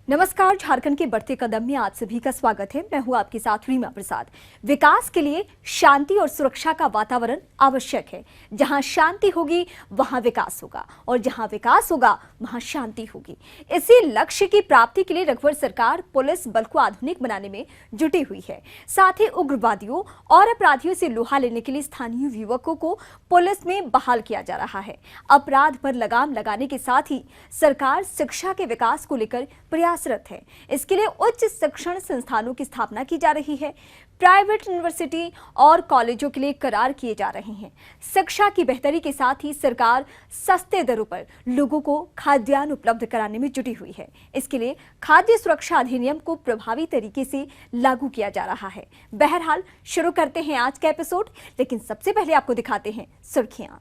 नमस्कार। झारखंड के बढ़ते कदम में आप सभी का स्वागत है। मैं हूं आपके साथ रीमा प्रसाद। विकास के लिए शांति और सुरक्षा का वातावरण आवश्यक है। जहां शांति होगी वहां विकास होगा और जहां विकास होगा वहां शांति होगी। इसी लक्ष्य की प्राप्ति के लिए रघुवर सरकार पुलिस बल को आधुनिक बनाने में जुटी हुई है। साथ ही उग्रवादियों और अपराधियों से लोहा लेने के लिए स्थानीय युवकों को पुलिस में बहाल किया जा रहा है। अपराध पर लगाम लगाने के साथ ही सरकार शिक्षा के विकास को लेकर प्रयासरत है। इसके लिए उच्च शिक्षण संस्थानों की स्थापना की जा रही है। प्राइवेट यूनिवर्सिटी और कॉलेजों के लिए करार किए जा रहे हैं। शिक्षा की बेहतरी के साथ ही सरकार सस्ते दरों पर लोगों को खाद्यान्न उपलब्ध कराने में जुटी हुई है। इसके लिए खाद्य सुरक्षा अधिनियम को प्रभावी तरीके से लागू किया जा रहा है। बहरहाल शुरू करते हैं आज का एपिसोड, लेकिन सबसे पहले आपको दिखाते हैं सुर्खियां।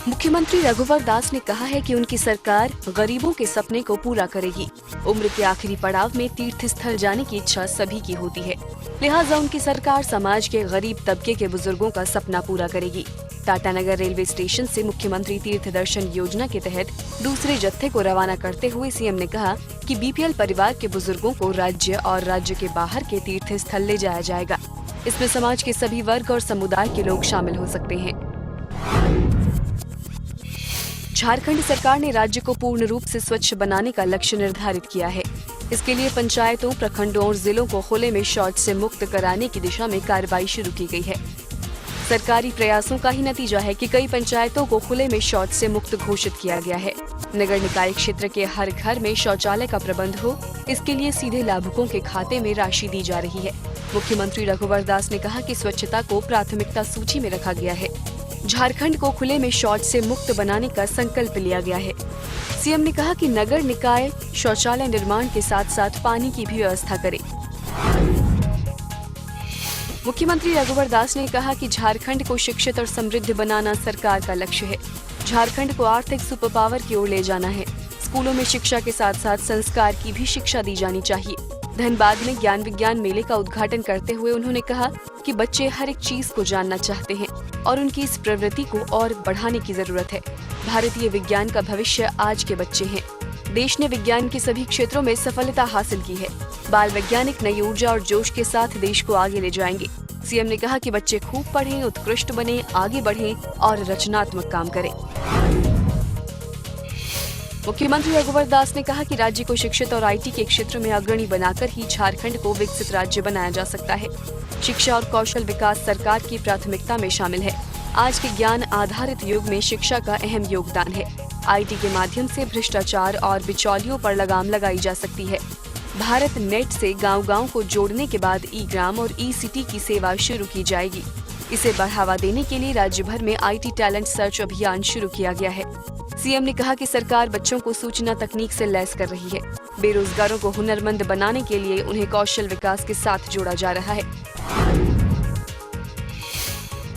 मुख्यमंत्री रघुवर दास ने कहा है कि उनकी सरकार गरीबों के सपने को पूरा करेगी। उम्र के आखिरी पड़ाव में तीर्थ स्थल जाने की इच्छा सभी की होती है, लिहाजा उनकी सरकार समाज के गरीब तबके के बुजुर्गों का सपना पूरा करेगी। टाटानगर रेलवे स्टेशन से मुख्यमंत्री तीर्थ दर्शन योजना के तहत दूसरे जत्थे को रवाना करते हुए सीएम ने कहा कि बीपीएल परिवार के बुजुर्गों को राज्य और राज्य के बाहर के तीर्थ स्थल ले जाया जाएगा। इसमें समाज के सभी वर्ग और समुदाय के लोग शामिल हो सकते हैं। झारखंड सरकार ने राज्य को पूर्ण रूप से स्वच्छ बनाने का लक्ष्य निर्धारित किया है। इसके लिए पंचायतों, प्रखंडों और जिलों को खुले में शौच से मुक्त कराने की दिशा में कार्रवाई शुरू की गई है। सरकारी प्रयासों का ही नतीजा है कि कई पंचायतों को खुले में शौच से मुक्त घोषित किया गया है। नगर निकाय क्षेत्र के हर घर में शौचालय का प्रबंध हो, इसके लिए सीधे लाभुकों के खाते में राशि दी जा रही है। मुख्यमंत्री रघुवर दास ने कहा कि स्वच्छता को प्राथमिकता सूची में रखा गया है। झारखंड को खुले में शौच से मुक्त बनाने का संकल्प लिया गया है। सीएम ने कहा कि नगर निकाय शौचालय निर्माण के साथ साथ पानी की भी व्यवस्था करे। मुख्यमंत्री रघुवर दास ने कहा कि झारखंड को शिक्षित और समृद्ध बनाना सरकार का लक्ष्य है। झारखंड को आर्थिक सुपर पावर की ओर ले जाना है। स्कूलों में शिक्षा के साथ साथ संस्कार की भी शिक्षा दी जानी चाहिए। धनबाद में ज्ञान विज्ञान मेले का उद्घाटन करते हुए उन्होंने कहा कि बच्चे हर एक चीज को जानना चाहते हैं और उनकी इस प्रवृत्ति को और बढ़ाने की जरूरत है। भारतीय विज्ञान का भविष्य आज के बच्चे हैं। देश ने विज्ञान के सभी क्षेत्रों में सफलता हासिल की है। बाल वैज्ञानिक नई ऊर्जा और जोश के साथ देश को आगे ले जाएंगे। सीएम ने कहा कि बच्चे खूब पढ़ें, उत्कृष्ट बने, आगे बढ़ें और रचनात्मक काम करें। मुख्यमंत्री रघुवर दास ने कहा कि राज्य को शिक्षित और आईटी के क्षेत्र में अग्रणी बनाकर ही झारखंड को विकसित राज्य बनाया जा सकता है। शिक्षा और कौशल विकास सरकार की प्राथमिकता में शामिल है। आज के ज्ञान आधारित युग में शिक्षा का अहम योगदान है। आईटी के माध्यम से भ्रष्टाचार और बिचौलियों पर लगाम लगाई जा सकती है। भारत नेट से गांव-गांव को जोड़ने के बाद ई ग्राम और ई सिटी की सेवा शुरू की जाएगी। इसे बढ़ावा देने के लिए राज्य भर में आईटी टैलेंट सर्च अभियान शुरू किया गया है। सीएम ने कहा कि सरकार बच्चों को सूचना तकनीक से लैस कर रही है। बेरोजगारों को हुनरमंद बनाने के लिए उन्हें कौशल विकास के साथ जोड़ा जा रहा है।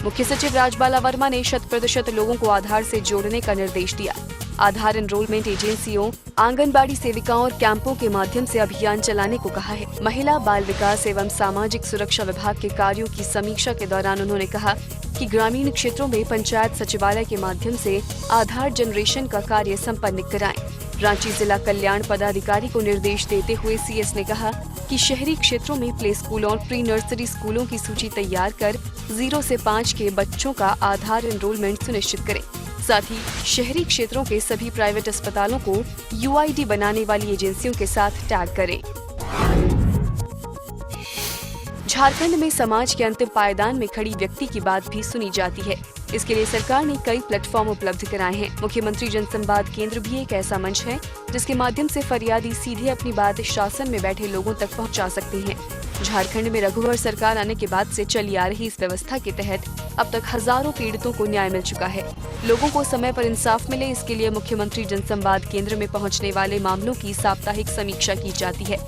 मुख्य सचिव राजबाला वर्मा ने 100% लोगों को आधार से जोड़ने का निर्देश दिया। आधार एनरोलमेंट एजेंसियों, आंगनबाड़ी सेविकाओं और कैंपों के माध्यम से अभियान चलाने को कहा है। महिला, बाल विकास एवं सामाजिक सुरक्षा विभाग के कार्यों की समीक्षा के दौरान उन्होंने कहा कि ग्रामीण क्षेत्रों में पंचायत सचिवालय के माध्यम से आधार जनरेशन का कार्य संपन्न कराएं। रांची जिला कल्याण पदाधिकारी को निर्देश देते हुए सीएस ने कहा कि शहरी क्षेत्रों में प्ले स्कूलों और प्री नर्सरी स्कूलों की सूची तैयार कर 0 से 5 के बच्चों का आधार एनरोलमेंट सुनिश्चित करें। साथ ही शहरी क्षेत्रों के सभी प्राइवेट अस्पतालों को यूआईडी बनाने वाली एजेंसियों के साथ टैग करें। झारखंड में समाज के अंतिम पायदान में खड़ी व्यक्ति की बात भी सुनी जाती है। इसके लिए सरकार ने कई प्लेटफॉर्म उपलब्ध कराए हैं। मुख्यमंत्री जनसंवाद केंद्र भी एक ऐसा मंच है जिसके माध्यम से फरियादी सीधे अपनी बात शासन में बैठे लोगों तक पहुंचा सकते हैं। झारखंड में रघुवर सरकार आने के बाद से चली आ रही इस व्यवस्था के तहत अब तक हजारों पीड़ितों को न्याय मिल चुका है। लोगों को समय पर इंसाफ मिले, इसके लिए मुख्यमंत्री जनसंवाद केंद्र में पहुंचने वाले मामलों की साप्ताहिक समीक्षा की जाती है।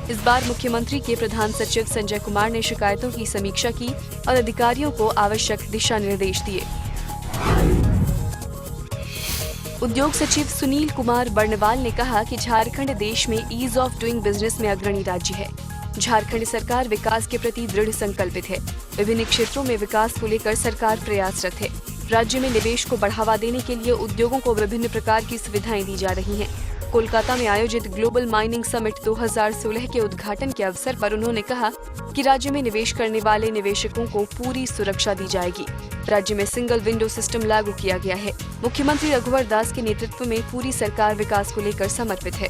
इस बार मुख्यमंत्री के प्रधान सचिव संजय कुमार ने शिकायतों की समीक्षा की और अधिकारियों को आवश्यक दिशा निर्देश दिए। उद्योग सचिव सुनील कुमार बर्णवाल ने कहा कि झारखंड देश में ईज ऑफ डूइंग बिजनेस में अग्रणी राज्य है। झारखंड सरकार विकास के प्रति दृढ़ संकल्पित है। विभिन्न क्षेत्रों में विकास को लेकर सरकार प्रयासरत है। राज्य में निवेश को बढ़ावा देने के लिए उद्योगों को विभिन्न प्रकार की सुविधाएं दी जा रही हैं। कोलकाता में आयोजित ग्लोबल माइनिंग समिट 2016 के उद्घाटन के अवसर पर उन्होंने कहा कि राज्य में निवेश करने वाले निवेशकों को पूरी सुरक्षा दी जाएगी। राज्य में सिंगल विंडो सिस्टम लागू किया गया है। मुख्यमंत्री रघुवर दास के नेतृत्व में पूरी सरकार विकास को लेकर समर्पित है।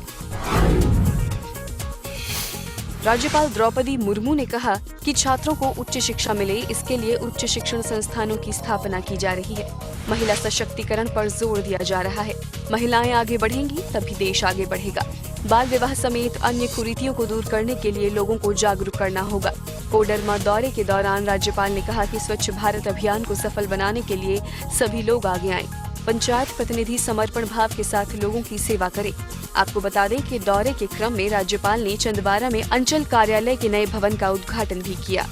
राज्यपाल द्रौपदी मुर्मू ने कहा कि छात्रों को उच्च शिक्षा मिले, इसके लिए उच्च शिक्षण संस्थानों की स्थापना की जा रही है। महिला सशक्तिकरण पर जोर दिया जा रहा है। महिलाएं आगे बढ़ेंगी तभी देश आगे बढ़ेगा। बाल विवाह समेत अन्य कुरीतियों को दूर करने के लिए लोगों को जागरूक करना होगा। कोडरमा दौरे के दौरान राज्यपाल ने कहा कि स्वच्छ भारत अभियान को सफल बनाने के लिए सभी लोग आगे आएं। पंचायत प्रतिनिधि समर्पण भाव के साथ लोगों की सेवा करें। आपको बता दें कि दौरे के क्रम में राज्यपाल ने चंदवारा में अंचल कार्यालय के नए भवन का उद्घाटन भी किया।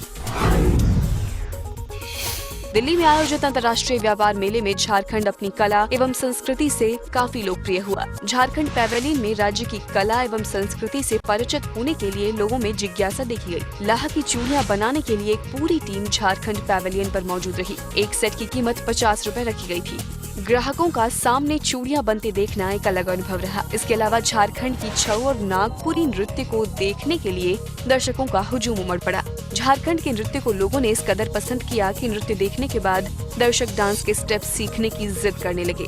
दिल्ली में आयोजित अंतर्राष्ट्रीय व्यापार मेले में झारखंड अपनी कला एवं संस्कृति से काफी लोकप्रिय हुआ। झारखंड पैवेलियन में राज्य की कला एवं संस्कृति से परिचित होने के लिए लोगों में जिज्ञासा देखी गई। लाह की चूड़ियां बनाने के लिए एक पूरी टीम झारखंड पैवेलियन पर मौजूद रही। एक सेट की कीमत 50 रुपए रखी गई थी। ग्राहकों का सामने चूड़ियां बनते देखना एक अलग अनुभव रहा। इसके अलावा झारखंड की छऊ और नागपुरी नृत्य को देखने के लिए दर्शकों का हुजूम उमड़ पड़ा। झारखंड के नृत्य को लोगों ने इस कदर पसंद किया कि नृत्य देखने के बाद दर्शक डांस के स्टेप्स सीखने की जिद करने लगे।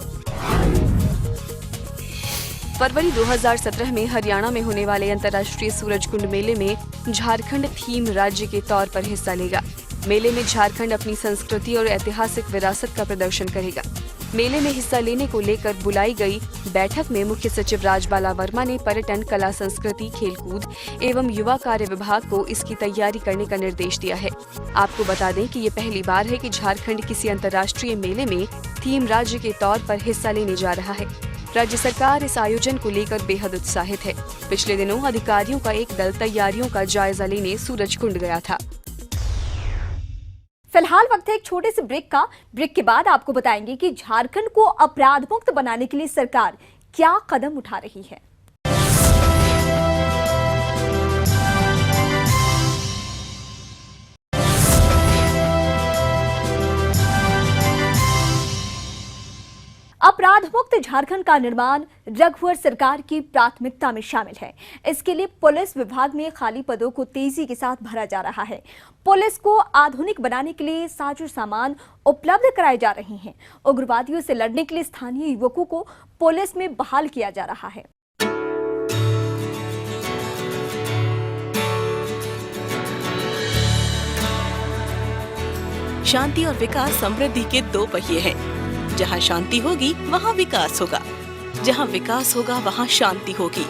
फरवरी 2017 में हरियाणा में होने वाले अंतर्राष्ट्रीय सूरजकुंड मेले में झारखंड थीम राज्य के तौर पर हिस्सा लेगा। मेले में झारखंड अपनी संस्कृति और ऐतिहासिक विरासत का प्रदर्शन करेगा। मेले में हिस्सा लेने को लेकर बुलाई गई बैठक में मुख्य सचिव राजबाला वर्मा ने पर्यटन, कला, संस्कृति, खेलकूद एवं युवा कार्य विभाग को इसकी तैयारी करने का निर्देश दिया है। आपको बता दें कि ये पहली बार है कि झारखंड किसी अंतर्राष्ट्रीय मेले में थीम राज्य के तौर पर हिस्सा लेने जा रहा है। राज्य सरकार इस आयोजन को लेकर बेहद उत्साहित है। पिछले दिनों अधिकारियों का एक दल तैयारियों का जायजा लेने सूरजकुंड गया था। फिलहाल वक्त है एक छोटे से ब्रेक का। ब्रेक के बाद आपको बताएंगे कि झारखंड को अपराध मुक्त बनाने के लिए सरकार क्या कदम उठा रही है। अपराध मुक्त झारखंड का निर्माण रघुवर सरकार की प्राथमिकता में शामिल है। इसके लिए पुलिस विभाग में खाली पदों को तेजी के साथ भरा जा रहा है। पुलिस को आधुनिक बनाने के लिए साजो सामान उपलब्ध कराए जा रहे हैं। उग्रवादियों से लड़ने के लिए स्थानीय युवकों को पुलिस में बहाल किया जा रहा है। शांति और विकास समृद्धि के दो पहिए हैं। जहाँ शांति होगी वहाँ विकास होगा, जहाँ विकास होगा वहाँ शांति होगी।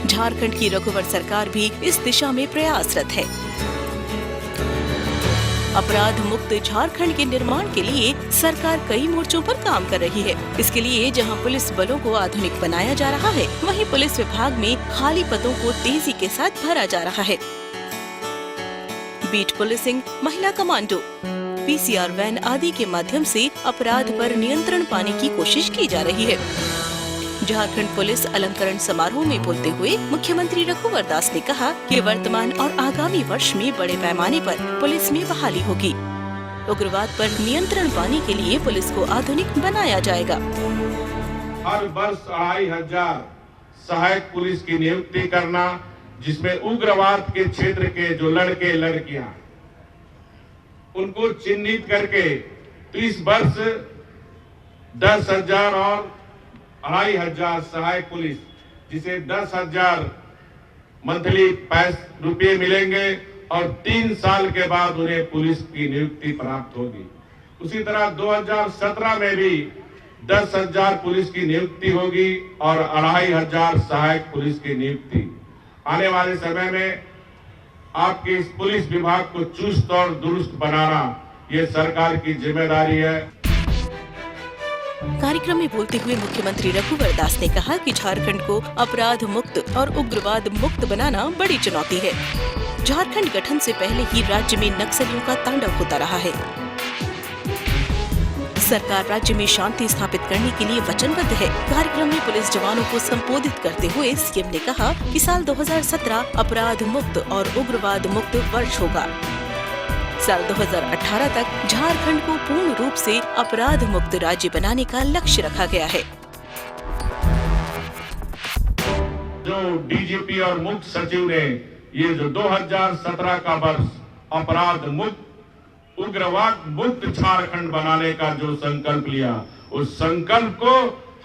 झारखंड की रघुवर सरकार भी इस दिशा में प्रयासरत है। अपराध मुक्त झारखंड के निर्माण के लिए सरकार कई मोर्चों पर काम कर रही है। इसके लिए जहां पुलिस बलों को आधुनिक बनाया जा रहा है, वहीं पुलिस विभाग में खाली पदों को तेजी के साथ भरा जा रहा है। बीट पुलिसिंग, महिला कमांडो, पीसीआर वैन आदि के माध्यम से अपराध पर नियंत्रण पाने की कोशिश की जा रही है। झारखंड पुलिस अलंकरण समारोह में बोलते हुए मुख्यमंत्री रघुवर दास ने कहा कि वर्तमान और आगामी वर्ष में बड़े पैमाने पर पुलिस में बहाली होगी। उग्रवाद पर नियंत्रण पाने के लिए पुलिस को आधुनिक बनाया जाएगा। हर वर्ष 2500 सहायक पुलिस की नियुक्ति करना, जिसमें उग्रवाद के क्षेत्र के जो लड़के लड़कियां उनको चिन्हित करके, तो इस वर्ष 10,000 और 2500 सहायक पुलिस, जिसे 10,000 मंथली रुपये मिलेंगे और 3 साल के बाद उन्हें पुलिस की नियुक्ति प्राप्त होगी। उसी तरह 2017 में भी 10,000 पुलिस की नियुक्ति होगी और 2500 सहायक पुलिस की नियुक्ति। आने वाले समय में आपके इस पुलिस विभाग को चुस्त और दुरुस्त बनाना ये सरकार की जिम्मेदारी है। कार्यक्रम में बोलते हुए मुख्यमंत्री रघुवर दास ने कहा कि झारखंड को अपराध मुक्त और उग्रवाद मुक्त बनाना बड़ी चुनौती है। झारखंड गठन से पहले ही राज्य में नक्सलियों का तांडव होता रहा है। सरकार राज्य में शांति स्थापित करने के लिए वचनबद्ध है। कार्यक्रम में पुलिस जवानों को संबोधित करते हुए सीएम ने कहा कि साल 2017 अपराध मुक्त और उग्रवाद मुक्त वर्ष होगा। साल 2018 तक झारखंड को पूर्ण रूप से अपराध मुक्त राज्य बनाने का लक्ष्य रखा गया है। जो डीजीपी और मुख्य सचिव ने ये जो 2017 का वर्ष अपराध मुक्त उग्रवाद मुक्त झारखंड बनाने का जो संकल्प लिया, उस संकल्प को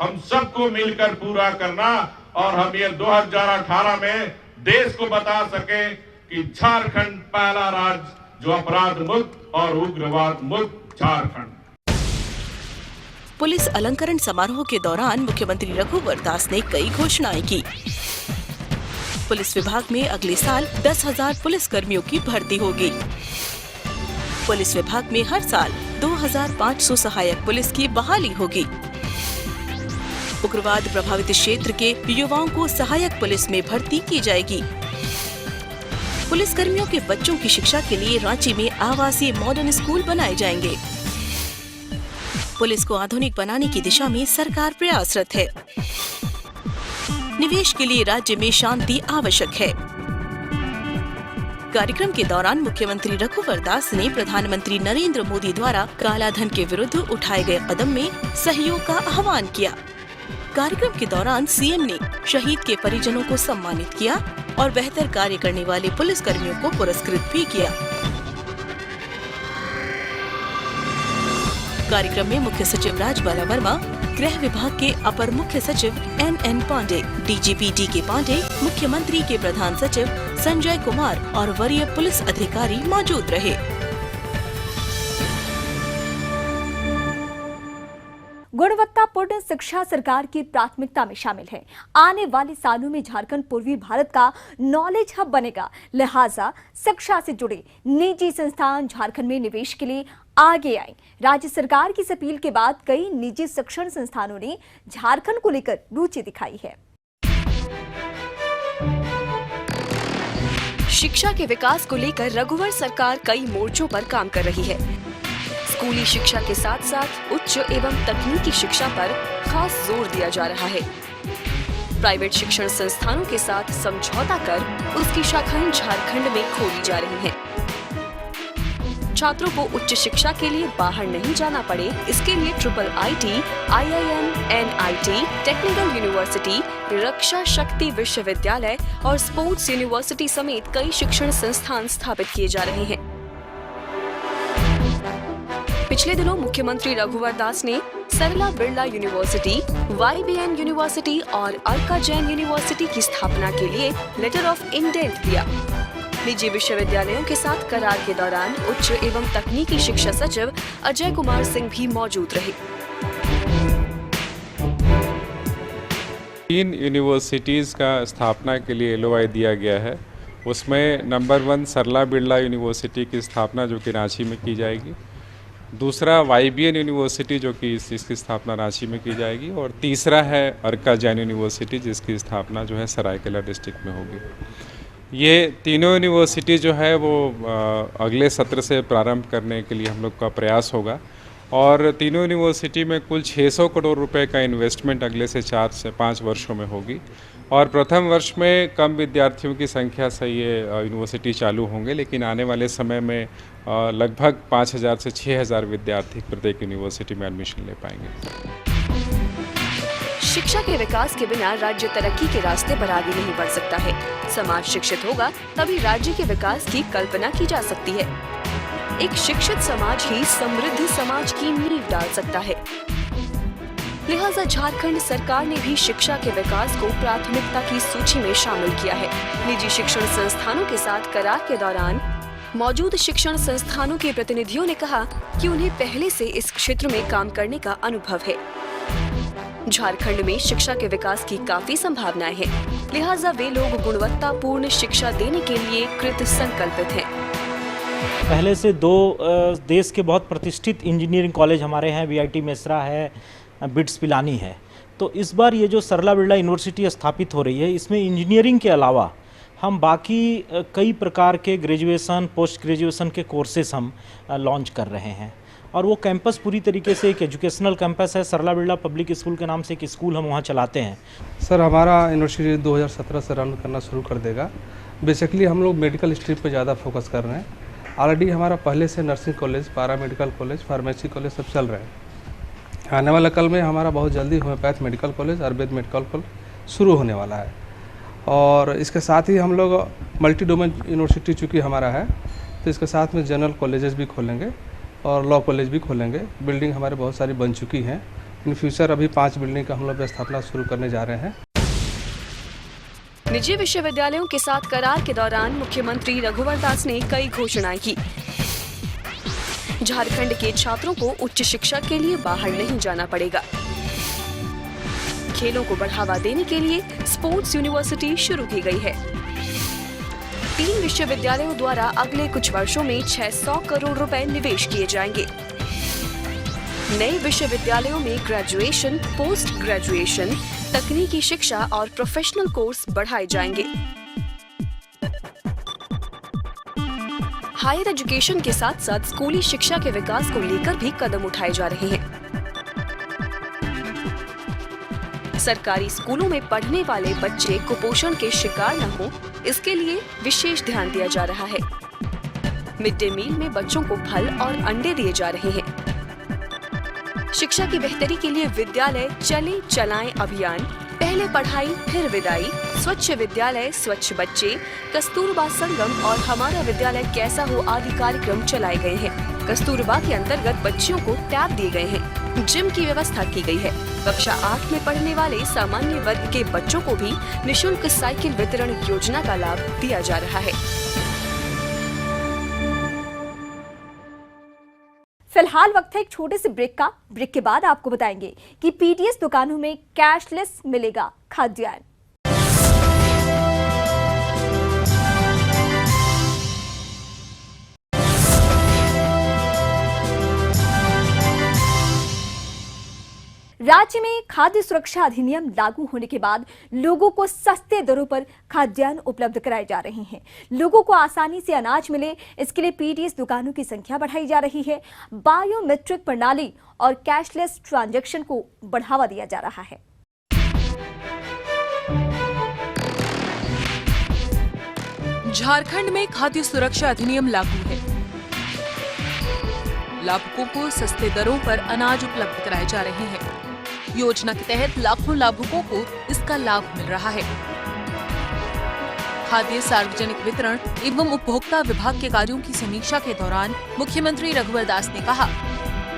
हम सबको मिलकर पूरा करना और हम ये 2018 में देश को बता सके कि झारखंड पहला राज्य जो अपराध मुक्त और उग्रवाद मुक्त झारखंड। पुलिस अलंकरण समारोह के दौरान मुख्यमंत्री रघुवर दास ने कई घोषणाएं की। पुलिस विभाग में अगले साल 10,000 पुलिस कर्मियों की भर्ती होगी। पुलिस विभाग में हर साल 2,500 सहायक पुलिस की बहाली होगी। उग्रवाद प्रभावित क्षेत्र के युवाओं को सहायक पुलिस में भर्ती की जाएगी। पुलिस कर्मियों के बच्चों की शिक्षा के लिए रांची में आवासीय मॉडर्न स्कूल बनाए जाएंगे। पुलिस को आधुनिक बनाने की दिशा में सरकार प्रयासरत है। निवेश के लिए राज्य में शांति आवश्यक है। कार्यक्रम के दौरान मुख्यमंत्री रघुवर दास ने प्रधानमंत्री नरेंद्र मोदी द्वारा कालाधन के विरुद्ध उठाए गए कदम में सहयोग का आह्वान किया। कार्यक्रम के दौरान सीएम ने शहीद के परिजनों को सम्मानित किया और बेहतर कार्य करने वाले पुलिस कर्मियों को पुरस्कृत भी किया। कार्यक्रम में मुख्य सचिव राजबाला वर्मा, गृह विभाग के अपर मुख्य सचिव NN Pandey, DGP DK Pandey, मुख्यमंत्री के प्रधान सचिव संजय कुमार और वरीय पुलिस अधिकारी मौजूद रहे। गुणवत्तापूर्ण शिक्षा सरकार की प्राथमिकता में शामिल है। आने वाले सालों में झारखंड पूर्वी भारत का नॉलेज हब बनेगा, लिहाजा शिक्षा से जुड़े निजी संस्थान झारखंड में निवेश के लिए आगे आए। राज्य सरकार की इस अपील के बाद कई निजी शिक्षण संस्थानों ने झारखंड को लेकर रुचि दिखाई है। शिक्षा के विकास को लेकर रघुवर सरकार कई मोर्चों पर काम कर रही है। स्कूली शिक्षा के साथ साथ उच्च एवं तकनीकी शिक्षा पर खास जोर दिया जा रहा है। प्राइवेट शिक्षण संस्थानों के साथ समझौता कर उसकी शाखाएं झारखंड में खोली जा रही हैं। छात्रों को उच्च शिक्षा के लिए बाहर नहीं जाना पड़े, इसके लिए IIT, IIM, NIT, technical university, Raksha Shakti Vishwavidyalaya और स्पोर्ट्स यूनिवर्सिटी समेत कई शिक्षण संस्थान स्थापित किए जा रहे हैं। पिछले दिनों मुख्यमंत्री रघुवर दास ने सरला बिरला यूनिवर्सिटी, YBN यूनिवर्सिटी और अर्का जैन यूनिवर्सिटी की स्थापना के लिए लेटर ऑफ इंटेंट दिया। निजी विश्वविद्यालयों के साथ करार के दौरान उच्च एवं तकनीकी शिक्षा सचिव अजय कुमार सिंह भी मौजूद रहे। 3 यूनिवर्सिटीज़ का स्थापना के लिए LOI दिया गया है। उसमें नंबर 1 सरला बिरला यूनिवर्सिटी की स्थापना जो कि रांची में की जाएगी, दूसरा YBN यूनिवर्सिटी जो कि इसकी स्थापना रांची में की जाएगी, और तीसरा है अर्का जैन यूनिवर्सिटी जिसकी स्थापना जो है सरायकेला डिस्ट्रिक्ट में होगी। ये तीनों यूनिवर्सिटी जो है वो अगले सत्र से प्रारंभ करने के लिए हम लोग का प्रयास होगा, और तीनों यूनिवर्सिटी में कुल 600 करोड़ रुपए का इन्वेस्टमेंट अगले से 4 से 5 वर्षों में होगी। और प्रथम वर्ष में कम विद्यार्थियों की संख्या से ये यूनिवर्सिटी चालू होंगे, लेकिन आने वाले समय में लगभग 5,000 से 6,000 विद्यार्थी प्रत्येक यूनिवर्सिटी में एडमिशन ले पाएंगे। शिक्षा के विकास के बिना राज्य तरक्की के रास्ते पर आगे नहीं बढ़ सकता है। समाज शिक्षित होगा तभी राज्य के विकास की कल्पना की जा सकती है। एक शिक्षित समाज ही समृद्ध समाज की नींव डाल सकता है। लिहाजा झारखंड सरकार ने भी शिक्षा के विकास को प्राथमिकता की सूची में शामिल किया है। निजी शिक्षण संस्थानों के साथ करार के दौरान मौजूद शिक्षण संस्थानों के प्रतिनिधियों ने कहा कि उन्हें पहले से इस क्षेत्र में काम करने का अनुभव है। झारखंड में शिक्षा के विकास की काफी संभावनाएं हैं, लिहाजा वे लोग गुणवत्तापूर्ण शिक्षा देने के लिए कृत संकल्पित हैं। पहले से 2 देश के बहुत प्रतिष्ठित इंजीनियरिंग कॉलेज हमारे हैं, VIT मेसरा है, बिट्स पिलानी है। तो इस बार ये जो सरला बिरला यूनिवर्सिटी स्थापित हो रही है, इसमें इंजीनियरिंग के अलावा हम बाकी कई प्रकार के ग्रेजुएशन, पोस्ट ग्रेजुएशन के कोर्सेस हम लॉन्च कर रहे हैं। और वो कैंपस पूरी तरीके से एक एजुकेशनल कैंपस है। सरला बिरला पब्लिक स्कूल के नाम से एक स्कूल हम वहाँ चलाते हैं। सर, हमारा यूनिवर्सिटी 2017 से रन करना शुरू कर देगा। बेसिकली हम लोग मेडिकल स्ट्रीम पे ज़्यादा फोकस कर रहे हैं। ऑलरेडी हमारा पहले से nursing college, para medical college, pharmacy college सब चल रहे हैं। आने वाला कल में हमारा बहुत जल्दी homeopath medical college, Ayurveda medical college शुरू होने वाला है। और इसके साथ ही हम लोग मल्टी डोमेन यूनिवर्सिटी चूँकि हमारा है, तो इसके साथ में जनरल कॉलेजेस भी खोलेंगे और लॉ कॉलेज भी खोलेंगे। बिल्डिंग हमारे बहुत सारी बन चुकी हैं। इन फ्यूचर अभी 5 बिल्डिंग का हम लोग स्थापना शुरू करने जा रहे हैं। निजी विश्वविद्यालयों के साथ करार के दौरान मुख्यमंत्री रघुवर दास ने कई घोषणाएं की। झारखंड के छात्रों को उच्च शिक्षा के लिए बाहर नहीं जाना पड़ेगा। खेलों को बढ़ावा देने के लिए स्पोर्ट्स यूनिवर्सिटी शुरू की गई है। 3 विश्वविद्यालयों द्वारा अगले कुछ वर्षों में 600 करोड़ रुपए निवेश किए जाएंगे। नए विश्वविद्यालयों में ग्रेजुएशन, पोस्ट ग्रेजुएशन, तकनीकी शिक्षा और प्रोफेशनल कोर्स बढ़ाए जाएंगे। हायर एजुकेशन के साथ साथ स्कूली शिक्षा के विकास को लेकर भी कदम उठाए जा रहे हैं। सरकारी स्कूलों में पढ़ने वाले बच्चे कुपोषण के शिकार न हो, इसके लिए विशेष ध्यान दिया जा रहा है। मिड डे मील में बच्चों को फल और अंडे दिए जा रहे हैं। शिक्षा की बेहतरी के लिए विद्यालय चले चलाएं अभियान, पहले पढ़ाई फिर विदाई, स्वच्छ विद्यालय, स्वच्छ बच्चे, कस्तूरबा संगम और हमारा विद्यालय कैसा हो आदि कार्यक्रम चलाए गए हैं। कस्तूरबा के अंतर्गत बच्चियों को टैब दिए गए हैं। जिम की व्यवस्था की गई है। कक्षा 8 में पढ़ने वाले सामान्य वर्ग के बच्चों को भी निःशुल्क साइकिल वितरण योजना का लाभ दिया जा रहा है। फिलहाल वक्त है एक छोटे से ब्रेक का। ब्रेक के बाद आपको बताएंगे कि पीडीएस दुकानों में कैशलेस मिलेगा खाद्यान्न। राज्य में खाद्य सुरक्षा अधिनियम लागू होने के बाद लोगों को सस्ते दरों पर खाद्यान्न उपलब्ध कराए जा रहे हैं। लोगों को आसानी से अनाज मिले, इसके लिए पीडीएस दुकानों की संख्या बढ़ाई जा रही है। बायोमेट्रिक प्रणाली और कैशलेस ट्रांजैक्शन को बढ़ावा दिया जा रहा है। झारखंड में खाद्य सुरक्षा अधिनियम लागू है। लाभुकों को सस्ते दरों पर अनाज उपलब्ध कराए जा रहे हैं। योजना के तहत लाखों लाभुकों को इसका लाभ मिल रहा है। खाद्य सार्वजनिक वितरण एवं उपभोक्ता विभाग के कार्यों की समीक्षा के दौरान मुख्यमंत्री रघुवर दास ने कहा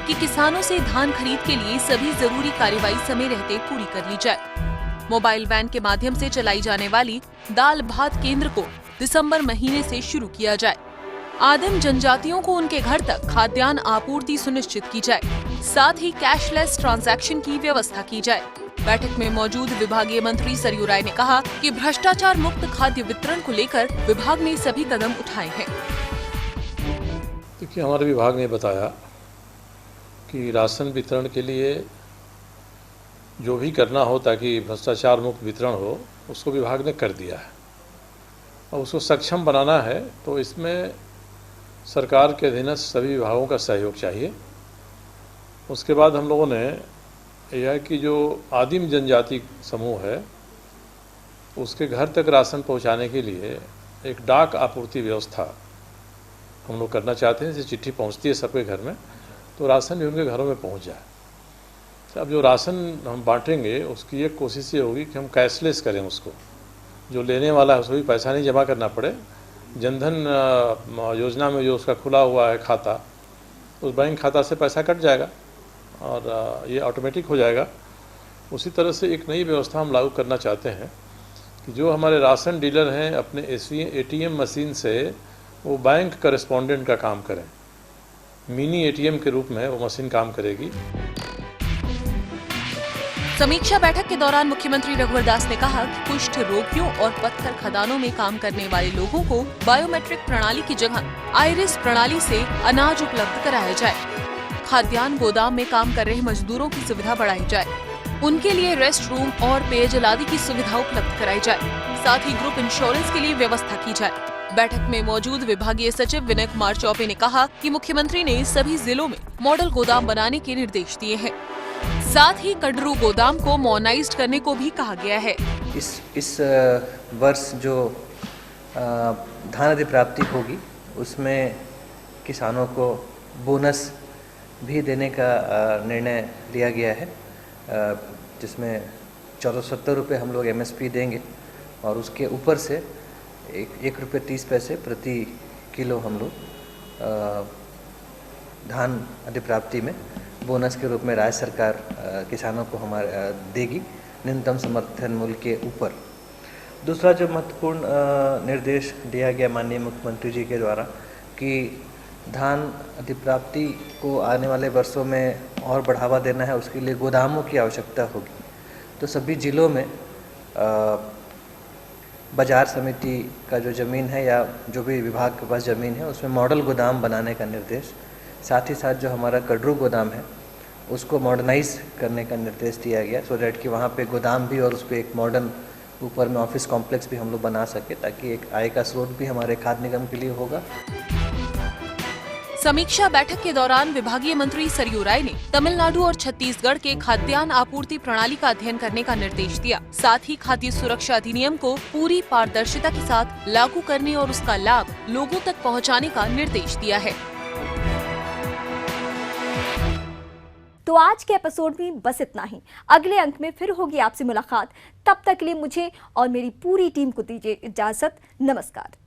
कि किसानों से धान खरीद के लिए सभी जरूरी कार्यवाही समय रहते पूरी कर ली जाए। मोबाइल वैन के माध्यम से चलाई जाने वाली दाल भात केंद्र को दिसंबर महीने से शुरू किया जाए। आदिम जनजातियों को उनके घर तक खाद्यान्न आपूर्ति सुनिश्चित की जाए। साथ ही कैशलेस ट्रांजैक्शन की व्यवस्था की जाए। बैठक में मौजूद विभागीय मंत्री सरयू राय ने कहा कि भ्रष्टाचार मुक्त खाद्य वितरण को लेकर विभाग ने सभी कदम उठाए हैं। देखिए, हमारे विभाग ने बताया कि राशन वितरण के लिए जो भी करना हो ताकि भ्रष्टाचार मुक्त वितरण हो, उसको विभाग ने कर दिया है और उसको सक्षम बनाना है। तो इसमें सरकार के अधीनस्थ सभी विभागों का सहयोग चाहिए। उसके बाद हम लोगों ने यह कि जो आदिम जनजाति समूह है उसके घर तक राशन पहुंचाने के लिए एक डाक आपूर्ति व्यवस्था हम लोग करना चाहते हैं। जैसे चिट्ठी पहुंचती है सबके घर में, तो राशन भी उनके घरों में पहुंच जाए। तो अब जो राशन हम बांटेंगे उसकी एक कोशिश ये होगी कि हम कैशलेस करें उसको। जो लेने वाला है उसको भी पैसा नहीं जमा करना पड़े। जनधन योजना में जो उसका खुला हुआ है खाता, उस बैंक खाता से पैसा कट जाएगा और ये ऑटोमेटिक हो जाएगा। उसी तरह से एक नई व्यवस्था हम लागू करना चाहते हैं कि जो हमारे राशन डीलर हैं अपने एटीएम मशीन से वो बैंक करेस्पॉन्डेंट का काम करें। मिनी एटीएम के रूप में वो मशीन काम करेगी। समीक्षा बैठक के दौरान मुख्यमंत्री रघुवर दास ने कहा कि कुष्ठ रोगियों और पत्थर खदानों में काम करने वाले लोगों को बायोमेट्रिक प्रणाली की जगह आइरिस प्रणाली से अनाज उपलब्ध कराया जाए। खाद्यान्न गोदाम में काम कर रहे मजदूरों की सुविधा बढ़ाई जाए, उनके लिए रेस्ट रूम और पेयजल आदि की सुविधा उपलब्ध कराई जाए, साथ ही ग्रुप इंश्योरेंस के लिए व्यवस्था की जाए। बैठक में मौजूद विभागीय सचिव विनय कुमार चौबे ने कहा कि मुख्यमंत्री ने सभी जिलों में मॉडल गोदाम बनाने के निर्देश दिए हैं। साथ ही कडरू गोदाम को मॉडर्नाइज्ड करने को भी कहा गया है। इस वर्ष जो धान अधिप्राप्ति होगी उसमें किसानों को बोनस भी देने का निर्णय लिया गया है, जिसमें 1470 रुपये हम लोग MSP देंगे और उसके ऊपर से 1 रुपये 30 पैसे प्रति किलो हम लोग धान अधिप्राप्ति में बोनस के रूप में राज्य सरकार किसानों को हमारे देगी न्यूनतम समर्थन मूल्य के ऊपर। दूसरा जो महत्वपूर्ण निर्देश दिया गया माननीय मुख्यमंत्री जी के द्वारा कि धान अधिप्राप्ति को आने वाले वर्षों में और बढ़ावा देना है, उसके लिए गोदामों की आवश्यकता होगी। तो सभी जिलों में बाजार समिति का जो ज़मीन है या जो भी विभाग के पास ज़मीन है उसमें मॉडल गोदाम बनाने का निर्देश, साथ ही साथ जो हमारा कडरू गोदाम है उसको मॉडर्नाइज करने का निर्देश दिया गया, सो दैट कि वहाँ पे गोदाम भी और उस पर एक मॉडर्न ऊपर में ऑफिस कॉम्प्लेक्स भी हम लोग बना सके, ताकि एक आय का स्रोत भी हमारे खाद्य निगम के लिए होगा। समीक्षा बैठक के दौरान विभागीय मंत्री सरयू राय ने तमिलनाडु और छत्तीसगढ़ के खाद्यान्न आपूर्ति प्रणाली का अध्ययन करने का निर्देश दिया। साथ ही खाद्य सुरक्षा अधिनियम को पूरी पारदर्शिता के साथ लागू करने और उसका लाभ लोगों तक पहुंचाने का निर्देश दिया है। तो आज के एपिसोड में बस इतना ही। अगले अंक में फिर होगी आपसे मुलाकात। तब तक के लिए मुझे और मेरी पूरी टीम को दीजिए इजाजत। नमस्कार।